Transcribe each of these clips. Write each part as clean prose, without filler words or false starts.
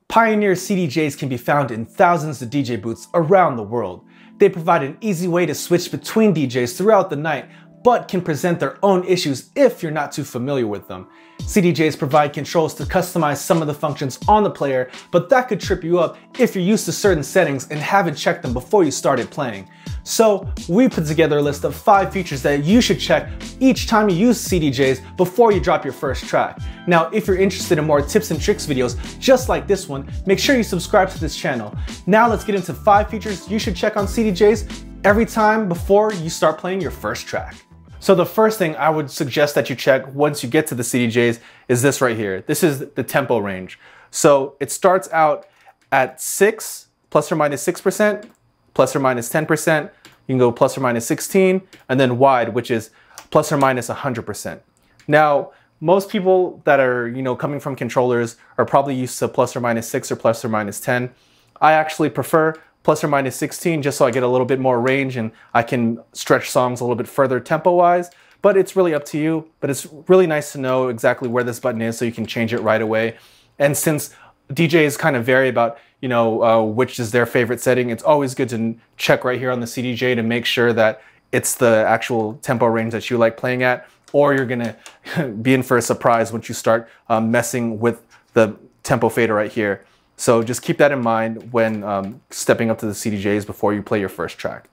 Pioneer CDJs can be found in thousands of DJ booths around the world. They provide an easy way to switch between DJs throughout the night, but can present their own issues if you're not too familiar with them. CDJs provide controls to customize some of the functions on the player, but that could trip you up if you're used to certain settings and haven't checked them before you started playing. So we put together a list of 5 features that you should check each time you use CDJs before you drop your first track. Now, if you're interested in more tips and tricks videos just like this one, make sure you subscribe to this channel. Now let's get into 5 features you should check on CDJs every time before you start playing your first track. So the first thing I would suggest that you check once you get to the CDJs is this right here. This is the tempo range. So it starts out at 6, plus or minus 6%, plus or minus 10%. You can go plus or minus 16, and then wide, which is plus or minus 100%. Now, most people that are, coming from controllers are probably used to plus or minus 6 or plus or minus 10. I actually prefer plus or minus 16 just so I get a little bit more range and I can stretch songs a little bit further tempo-wise, but it's really up to you. But it's really nice to know exactly where this button is so you can change it right away. And since DJs kind of vary about, which is their favorite setting, it's always good to check right here on the CDJ to make sure that it's the actual tempo range that you like playing at, or you're gonna be in for a surprise once you start messing with the tempo fader right here. So just keep that in mind when stepping up to the CDJs before you play your first track.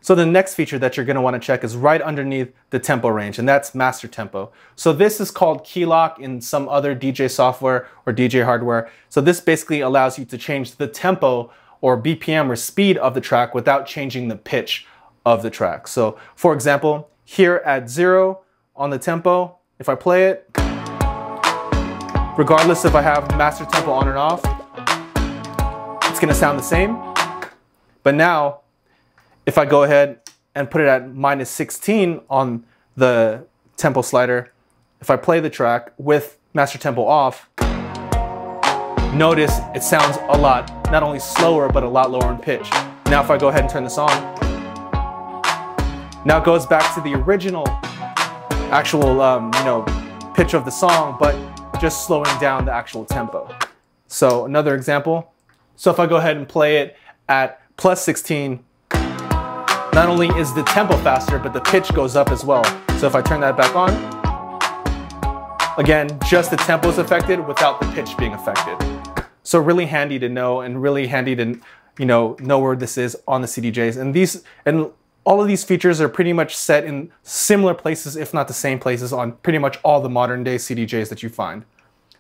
So the next feature that you're going to want to check is right underneath the tempo range, and that's master tempo. So this is called key lock in some other DJ software or DJ hardware. So this basically allows you to change the tempo or BPM or speed of the track without changing the pitch of the track. So for example, here at 0 on the tempo, if I play it, regardless if I have master tempo on and off, it's gonna sound the same. But now, if I go ahead and put it at minus 16 on the tempo slider, if I play the track with master tempo off, notice it sounds a lot, not only slower, but a lot lower in pitch. Now if I go ahead and turn this on, now it goes back to the original actual pitch of the song, but just slowing down the actual tempo. So another example. So if I go ahead and play it at plus 16, not only is the tempo faster, but the pitch goes up as well. So if I turn that back on, again, just the tempo is affected without the pitch being affected. So really handy to know, and really handy to know where this is on the CDJs. And all of these features are pretty much set in similar places, if not the same places, on pretty much all the modern day CDJs that you find.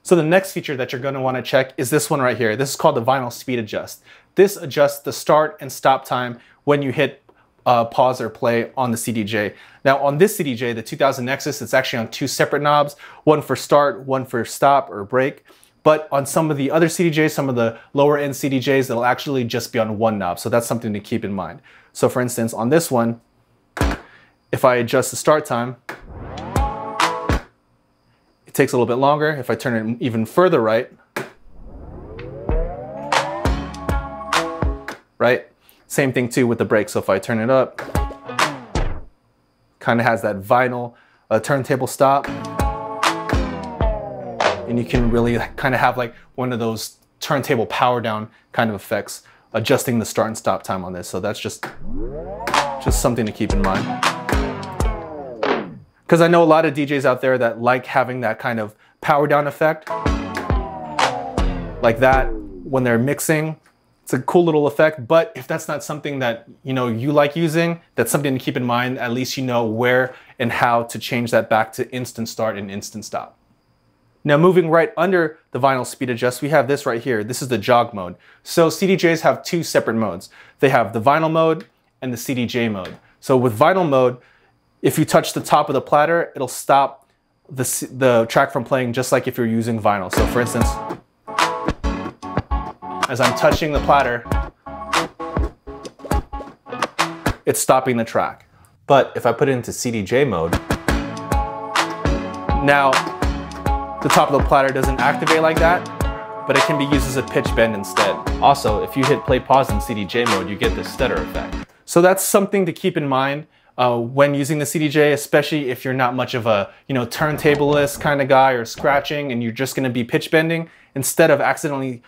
So the next feature that you're going to want to check is this one right here. This is called the vinyl speed adjust. This adjusts the start and stop time when you hit pause or play on the CDJ. Now on this CDJ, the 2000 Nexus, it's actually on 2 separate knobs, one for start, one for stop or break. But on some of the other CDJs, some of the lower end CDJs, it'll actually just be on 1 knob. So that's something to keep in mind. So for instance, on this one, if I adjust the start time, it takes a little bit longer. If I turn it even further right, same thing too with the break. So if I turn it up, kind of has that vinyl turntable stop. And you can really kind of have like one of those turntable power down kind of effects, adjusting the start and stop time on this. So that's just something to keep in mind. Because I know a lot of DJs out there that like having that kind of power down effect, like that when they're mixing. It's a cool little effect, but if that's not something that you like using, that's something to keep in mind. At least you know where and how to change that back to instant start and instant stop. Now moving right under the vinyl speed adjust, we have this right here. This is the jog mode. So CDJs have 2 separate modes. They have the vinyl mode and the CDJ mode. So with vinyl mode, if you touch the top of the platter, it'll stop the track from playing just like if you're using vinyl. So for instance, as I'm touching the platter, it's stopping the track. But if I put it into CDJ mode, now the top of the platter doesn't activate like that, but it can be used as a pitch bend instead. Also, if you hit play pause in CDJ mode, you get this stutter effect. So that's something to keep in mind when using the CDJ, especially if you're not much of a turntablist kind of guy or scratching and you're just going to be pitch bending. Instead of accidentally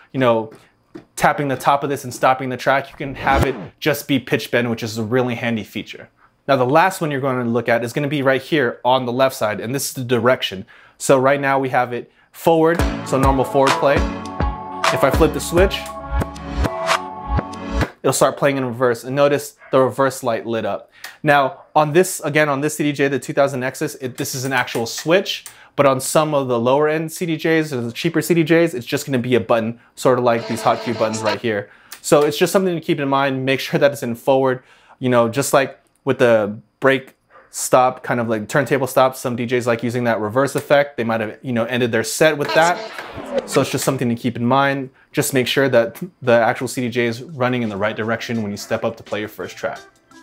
tapping the top of this and stopping the track, you can have it just be pitch bend, which is a really handy feature. Now the last one you're going to look at is going to be right here on the left side, and this is the direction. So right now we have it forward, so normal forward play. If I flip the switch, it'll start playing in reverse, and notice the reverse light lit up. Now on this, again on this CDJ, the 2000 Nexus, this is an actual switch, but on some of the lower end CDJs or the cheaper CDJs, it's just gonna be a button, sort of like these hotkey buttons right here. So it's just something to keep in mind. Make sure that it's in forward, just like with the brake stop, kind of like turntable stop, some DJs like using that reverse effect. They might have, ended their set with that. So it's just something to keep in mind. Just make sure that the actual CDJ is running in the right direction when you step up to play your first track.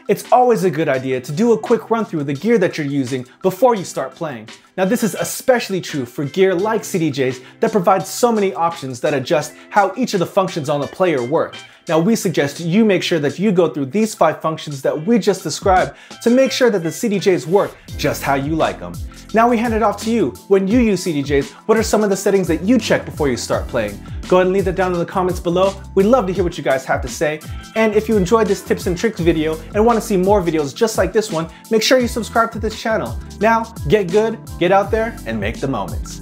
It's always a good idea to do a quick run through of the gear that you're using before you start playing. Now this is especially true for gear like CDJs that provide so many options that adjust how each of the functions on the player work. Now we suggest you make sure that you go through these 5 functions that we just described to make sure that the CDJs work just how you like them. Now we hand it off to you. When you use CDJs, what are some of the settings that you check before you start playing? Go ahead and leave that down in the comments below. We'd love to hear what you guys have to say. And if you enjoyed this tips and tricks video and want to see more videos just like this one, make sure you subscribe to this channel. Now, get good, get out there, and make the moments.